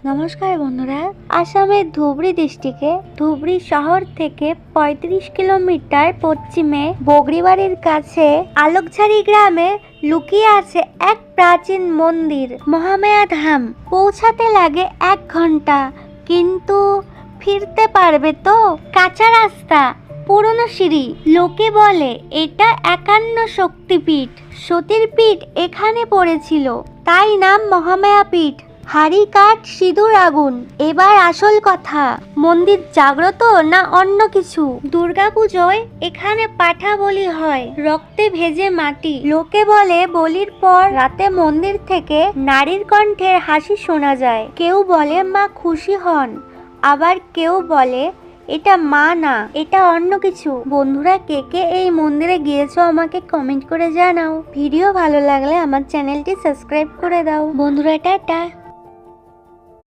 নমস্কার বন্ধুরা, আসামের ধুবড়ী ডিস্ট্রিক্টে ধুবড়ী শহর থেকে ৩৫ কিলোমিটার পশ্চিমে বগরিবাড়ির কাছে আলোকঝাড়ি গ্রামে লুকিয়ে আছে এক প্রাচীন মন্দির মহামায়া ধাম। পৌঁছাতে লাগে ১ ঘন্টা, কিন্তু ফিরতে পারবে তো? কাঁচা রাস্তা, পুরনো সিঁড়ি। লোকে বলে এটা ৫১ শক্তিপীঠ, সতীর পীঠ এখানে পড়েছিল, তাই নাম মহামায়া পীঠ। হাড়ি কাঠ সিঁদুর আগুন। এবার আসল কথা, মন্দির জাগ্রত না অন্য কিছু? দুর্গাপুজোয় এখানে পাঠা বলি হয়, রক্তে ভেজে মাটি। লোকে বলে বলির পর রাতে মন্দির থেকে নারীর কণ্ঠের হাসি শোনা যায়। কেউ বলে মা খুশি হন, আবার কেউ বলে এটা মা না, এটা অন্য কিছু। বন্ধুরা, কে কে এই মন্দিরে গিয়েছো আমাকে কমেন্ট করে জানাও। ভিডিও ভালো লাগলে আমার চ্যানেলটি সাবস্ক্রাইব করে দাও। বন্ধুরা, টাটা।